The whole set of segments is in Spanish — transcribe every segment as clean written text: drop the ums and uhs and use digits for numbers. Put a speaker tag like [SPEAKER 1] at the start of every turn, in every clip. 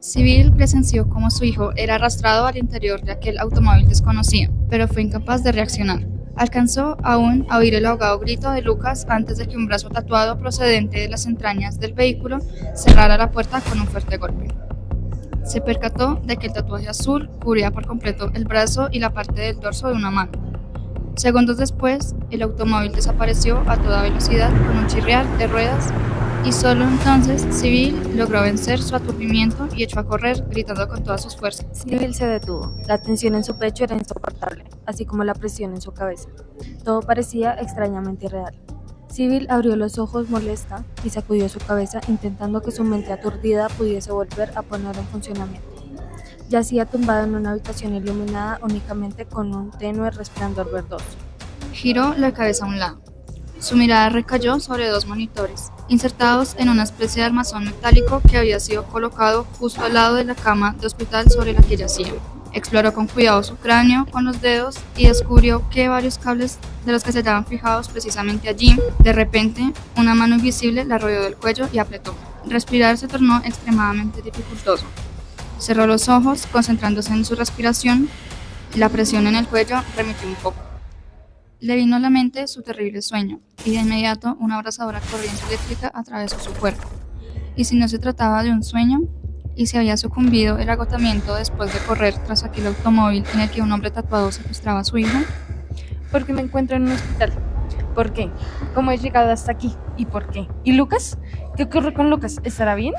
[SPEAKER 1] Civil presenció cómo su hijo era arrastrado al interior de aquel automóvil desconocido, pero fue incapaz de reaccionar. Alcanzó aún a oír el ahogado grito de Lucas antes de que un brazo tatuado procedente de las entrañas del vehículo cerrara la puerta con un fuerte golpe. Se percató de que el tatuaje azul cubría por completo el brazo y la parte del dorso de una mano. Segundos después, el automóvil desapareció a toda velocidad con un chirriar de ruedas y solo entonces Civil logró vencer su aturdimiento y echó a correr gritando con todas sus fuerzas.
[SPEAKER 2] Civil se detuvo. La tensión en su pecho era insoportable, así como la presión en su cabeza. Todo parecía extrañamente irreal. Civil abrió los ojos molesta y sacudió su cabeza intentando que su mente aturdida pudiese volver a poner en funcionamiento. Yacía tumbado en una habitación iluminada únicamente con un tenue resplandor verdoso.
[SPEAKER 1] Giró la cabeza a un lado. Su mirada recayó sobre dos monitores, insertados en una especie de armazón metálico que había sido colocado justo al lado de la cama de hospital sobre la que yacía. Exploró con cuidado su cráneo con los dedos y descubrió que varios cables de los que se hallaban fijados precisamente allí. De repente, una mano invisible la rodeó del cuello y apretó. Respirar se tornó extremadamente dificultoso. Cerró los ojos, concentrándose en su respiración. La presión en el cuello remitió un poco. Le vino a la mente su terrible sueño, y de inmediato una abrasadora corriente eléctrica atravesó su cuerpo. ¿Y si no se trataba de un sueño? ¿Y si había sucumbido el agotamiento después de correr tras aquel automóvil en el que un hombre tatuado secuestraba a su hijo?
[SPEAKER 3] ¿Por qué me encuentro en un hospital? ¿Por qué? ¿Cómo he llegado hasta aquí? ¿Y por qué? ¿Y Lucas? ¿Qué ocurre con Lucas? ¿Estará bien?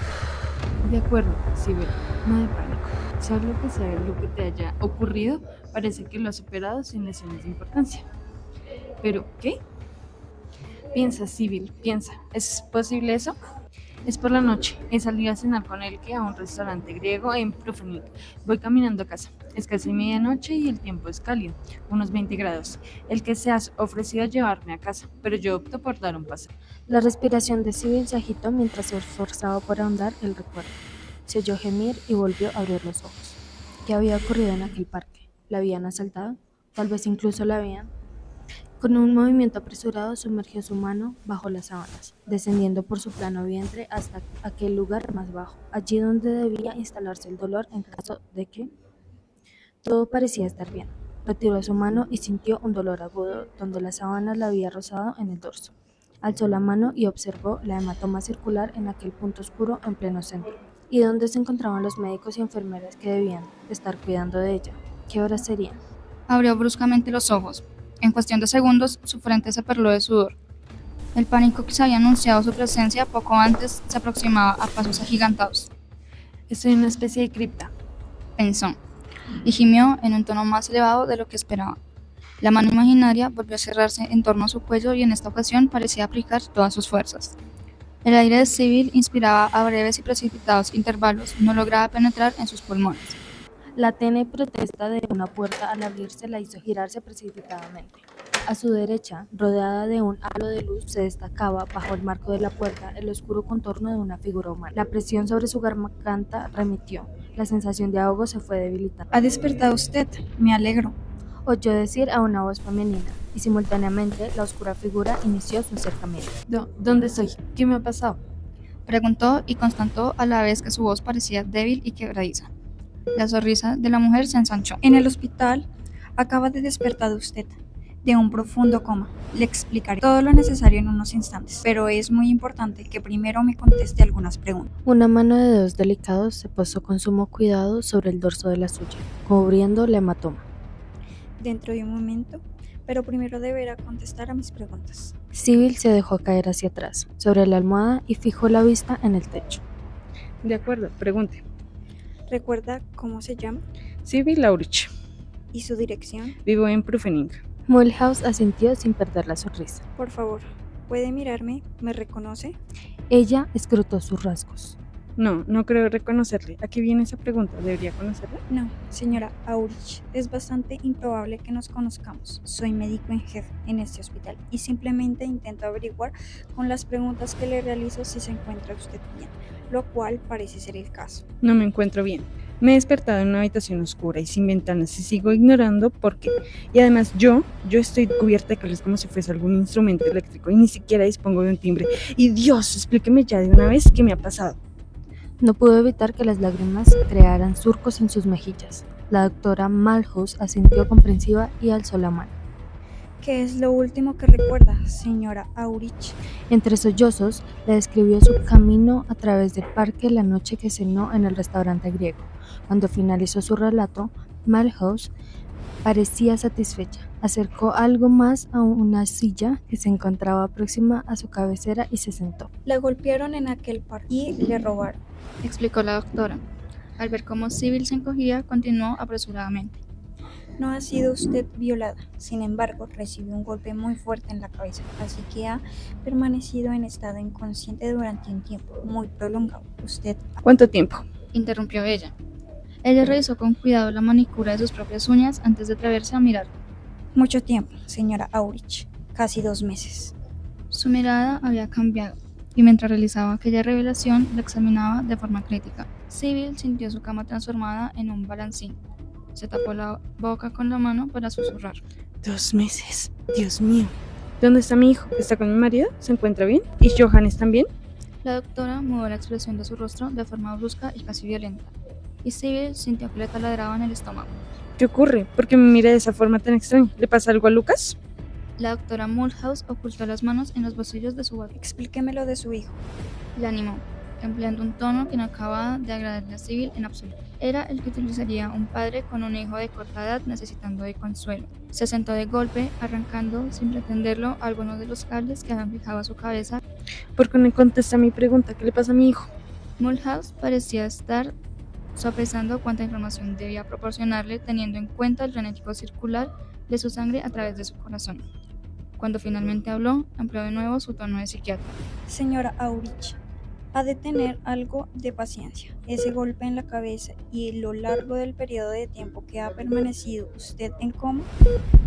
[SPEAKER 4] De acuerdo, Sibel, no de pánico. Sea lo que sea lo que te haya ocurrido, parece que lo has superado sin lesiones de importancia. ¿Pero qué?
[SPEAKER 3] Piensa, Sibel, piensa. ¿Es posible eso? Es por la noche. He salido a cenar con Elke a un restaurante griego en Prufenik. Voy caminando a casa. Es casi medianoche y el tiempo es cálido, unos 20 grados. Elke se ha ofrecido a llevarme a casa, pero yo opto por dar un paseo.
[SPEAKER 2] La respiración de Civil se agitó mientras se esforzaba por ahondar el recuerdo. Se oyó gemir y volvió a abrir los ojos. ¿Qué había ocurrido en aquel parque? ¿La habían asaltado? Tal vez incluso la habían. Con un movimiento apresurado sumergió su mano bajo las sábanas, descendiendo por su plano vientre hasta aquel lugar más bajo, allí donde debía instalarse el dolor en caso de que todo parecía estar bien. Retiró su mano y sintió un dolor agudo donde la sábana la había rozado en el dorso. Alzó la mano y observó la hematoma circular en aquel punto oscuro en pleno centro, y donde se encontraban los médicos y enfermeras que debían estar cuidando de ella. ¿Qué horas serían?
[SPEAKER 1] Abrió bruscamente los ojos. En cuestión de segundos, su frente se perló de sudor. El pánico que se había anunciado su presencia poco antes se aproximaba a pasos agigantados.
[SPEAKER 3] Estoy en una especie de cripta,
[SPEAKER 1] Pensó, y gimió en un tono más elevado de lo que esperaba. La mano imaginaria volvió a cerrarse en torno a su cuello y en esta ocasión parecía aplicar todas sus fuerzas. El aire de Civil inspiraba a breves y precipitados intervalos, no lograba penetrar en sus pulmones.
[SPEAKER 2] La tenue protesta de una puerta al abrirse la hizo girarse precipitadamente. A su derecha, rodeada de un halo de luz, se destacaba, bajo el marco de la puerta, el oscuro contorno de una figura humana. La presión sobre su garganta remitió. La sensación de ahogo se fue debilitando.
[SPEAKER 5] ¿Ha despertado usted? Me alegro.
[SPEAKER 2] Oyó decir a una voz femenina, y simultáneamente la oscura figura inició su acercamiento.
[SPEAKER 3] ¿Dónde estoy? ¿Qué me ha pasado?
[SPEAKER 1] Preguntó y constató a la vez que su voz parecía débil y quebradiza. La sonrisa de la mujer se ensanchó.
[SPEAKER 5] En el hospital acaba de despertar usted de un profundo coma. Le explicaré todo lo necesario en unos instantes, pero es muy importante que primero me conteste algunas preguntas.
[SPEAKER 2] Una mano de dedos delicados se posó con sumo cuidado sobre el dorso de la suya, cubriendo la hematoma.
[SPEAKER 5] Dentro de un momento, pero primero deberá contestar a mis preguntas.
[SPEAKER 2] Civil se dejó caer hacia atrás, sobre la almohada y fijó la vista en el techo.
[SPEAKER 3] De acuerdo, pregunte.
[SPEAKER 5] ¿Recuerda cómo se llama
[SPEAKER 3] Sibel Laurich.
[SPEAKER 5] y su dirección?
[SPEAKER 3] Vivo en Prufening.
[SPEAKER 2] Mulhouse asintió sin perder la sonrisa.
[SPEAKER 5] Por favor, ¿puede mirarme? ¿Me reconoce?
[SPEAKER 2] Ella escrutó sus rasgos.
[SPEAKER 3] No creo reconocerle. ¿A qué viene esa pregunta? ¿Debería conocerla?
[SPEAKER 5] No, señora Aurich, es bastante improbable que nos conozcamos. Soy médico en jefe en este hospital y simplemente intento averiguar con las preguntas que le realizo si se encuentra usted bien, lo cual parece ser el caso.
[SPEAKER 3] No me encuentro bien. Me he despertado en una habitación oscura y sin ventanas y sigo ignorando por qué. Y además yo estoy cubierta de cables como si fuese algún instrumento eléctrico y ni siquiera dispongo de un timbre. Y Dios, explíqueme ya de una vez qué me ha pasado.
[SPEAKER 2] No pudo evitar que las lágrimas crearan surcos en sus mejillas. La doctora Malhouse asintió comprensiva y alzó la mano.
[SPEAKER 5] ¿Qué es lo último que recuerda, señora Aurich?
[SPEAKER 2] Entre sollozos, le describió su camino a través del parque la noche que cenó en el restaurante griego. Cuando finalizó su relato, Malhouse parecía satisfecha. Acercó algo más a una silla que se encontraba próxima a su cabecera y se sentó.
[SPEAKER 5] La golpearon en aquel parque y le robaron.
[SPEAKER 1] Explicó la doctora. Al ver cómo Sybil se encogía, continuó apresuradamente.
[SPEAKER 5] No ha sido usted violada, sin embargo, recibió un golpe muy fuerte en la cabeza, así que ha permanecido en estado inconsciente durante un tiempo muy prolongado. Usted...
[SPEAKER 3] ¿Cuánto tiempo?
[SPEAKER 1] Interrumpió ella. Ella revisó con cuidado la manicura de sus propias uñas antes de atreverse a mirar.
[SPEAKER 5] Mucho tiempo, señora Aurich, casi 2 meses.
[SPEAKER 1] Su mirada había cambiado, y mientras realizaba aquella revelación, la examinaba de forma crítica. Sybil sintió su cama transformada en un balancín. Se tapó la boca con la mano para susurrar.
[SPEAKER 3] 2 meses. Dios mío. ¿Dónde está mi hijo? ¿Está con mi marido? ¿Se encuentra bien? ¿Y Johannes también?
[SPEAKER 1] La doctora mudó la expresión de su rostro de forma brusca y casi violenta, y Sybil sintió que le taladraba en el estómago.
[SPEAKER 3] ¿Qué ocurre? ¿Por qué me mira de esa forma tan extraña? ¿Le pasa algo a Lucas?
[SPEAKER 1] La doctora Mulhouse ocultó las manos en los bolsillos de su bata.
[SPEAKER 5] Explíqueme lo de su hijo.
[SPEAKER 1] La animó, empleando un tono que no acababa de agradarle a Sybil en absoluto. Era el que utilizaría un padre con un hijo de corta edad necesitando de consuelo. Se sentó de golpe, arrancando, sin pretenderlo, algunos de los cables que habían fijado a su cabeza.
[SPEAKER 3] ¿Por qué no contesta mi pregunta? ¿Qué le pasa a mi hijo?
[SPEAKER 1] Mulhouse parecía estar sopesando cuánta información debía proporcionarle, teniendo en cuenta el frenético circular de su sangre a través de su corazón. Cuando finalmente habló, empleó de nuevo su tono de psiquiatra.
[SPEAKER 5] Señora Aurich, ha de tener algo de paciencia. Ese golpe en la cabeza y lo largo del periodo de tiempo que ha permanecido usted en coma,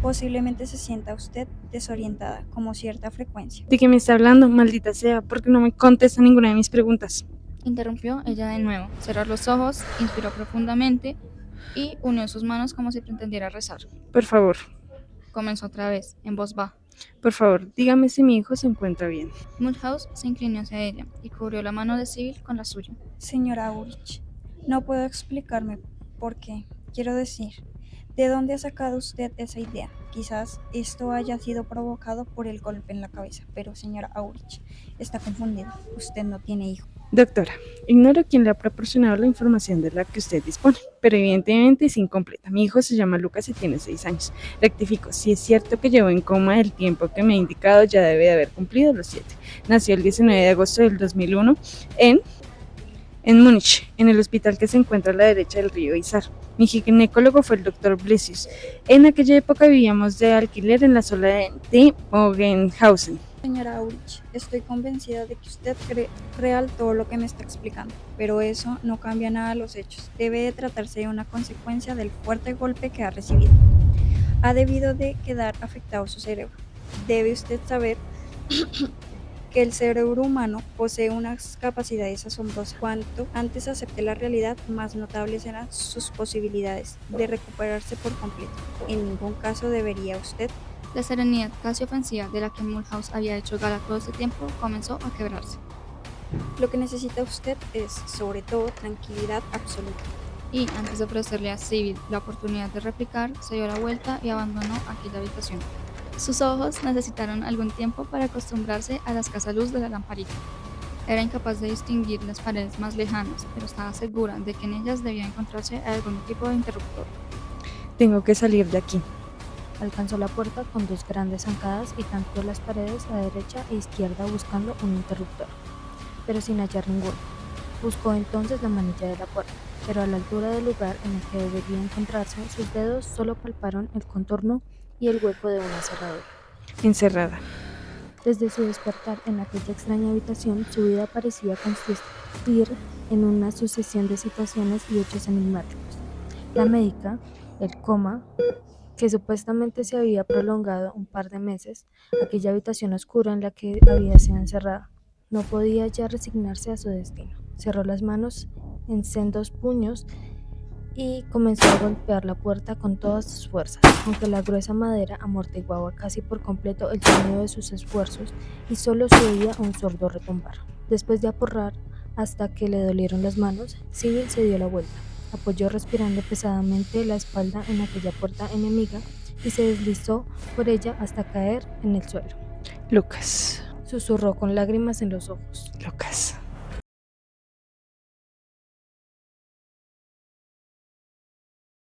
[SPEAKER 5] posiblemente se sienta usted desorientada, como cierta frecuencia.
[SPEAKER 3] ¿De qué me está hablando? Maldita sea, ¿por qué no me contesta ninguna de mis preguntas?
[SPEAKER 1] Interrumpió ella de nuevo. Cerró los ojos, inspiró profundamente y unió sus manos como si pretendiera rezar.
[SPEAKER 3] Por favor,
[SPEAKER 1] Comenzó otra vez, en voz baja.
[SPEAKER 3] por favor, dígame si mi hijo se encuentra bien.
[SPEAKER 1] Mulhouse se inclinó hacia ella y cubrió la mano de Sybil con la suya.
[SPEAKER 5] Señora Aurich, no puedo explicarme por qué. Quiero decir, ¿de dónde ha sacado usted esa idea? Quizás esto haya sido provocado por el golpe en la cabeza, pero señora Aurich, está confundida. Usted no tiene hijo.
[SPEAKER 3] Doctora, ignoro quién le ha proporcionado la información de la que usted dispone, pero evidentemente es incompleta. Mi hijo se llama Lucas y tiene 6 años. Rectifico, si es cierto que llevó en coma el tiempo que me ha indicado, ya debe de haber cumplido los 7. Nació el 19 de agosto del 2001 en Múnich, en el hospital que se encuentra a la derecha del río Isar. Mi ginecólogo fue el Dr. Blesius. En aquella época vivíamos de alquiler en la zona de Bogenhausen.
[SPEAKER 5] Señora Aurich, estoy convencida de que usted cree real todo lo que me está explicando, pero eso no cambia nada a los hechos. Debe de tratarse de una consecuencia del fuerte golpe que ha recibido. Ha debido de quedar afectado su cerebro. Debe usted saber que el cerebro humano posee unas capacidades asombrosas. Cuanto antes acepte la realidad, más notables serán sus posibilidades de recuperarse por completo. En ningún caso debería usted...
[SPEAKER 1] La serenidad casi ofensiva de la que Mulhouse había hecho gala todo este tiempo comenzó a quebrarse.
[SPEAKER 5] Lo que necesita usted es, sobre todo, tranquilidad absoluta.
[SPEAKER 1] Y, antes de ofrecerle a Sybil la oportunidad de replicar, se dio la vuelta y abandonó aquella habitación. Sus ojos necesitaron algún tiempo para acostumbrarse a la escasa luz de la lamparita. Era incapaz de distinguir las paredes más lejanas, pero estaba segura de que en ellas debía encontrarse algún tipo de interruptor.
[SPEAKER 3] Tengo que salir de aquí.
[SPEAKER 2] Alcanzó la puerta con 2 grandes zancadas y tanteó las paredes a derecha e izquierda buscando un interruptor, pero sin hallar ninguno. Buscó entonces la manilla de la puerta, pero a la altura del lugar en el que debería encontrarse, sus dedos solo palparon el contorno y el hueco de una cerradura.
[SPEAKER 3] Encerrada.
[SPEAKER 2] Desde su despertar en aquella extraña habitación, su vida parecía consistir en una sucesión de situaciones y hechos enigmáticos. La médica, el coma, que supuestamente se había prolongado un par de meses, aquella habitación oscura en la que había sido encerrada. No podía ya resignarse a su destino. Cerró las manos en sendos puños y comenzó a golpear la puerta con todas sus fuerzas, aunque la gruesa madera amortiguaba casi por completo el sonido de sus esfuerzos y solo se oía un sordo retumbar. Después de aporrear Hasta que le dolieron las manos, Sybil se dio la vuelta, apoyó respirando pesadamente la espalda en aquella puerta enemiga y se deslizó por ella hasta caer en el suelo.
[SPEAKER 3] Lucas,
[SPEAKER 2] Susurró con lágrimas en los ojos.
[SPEAKER 3] Lucas.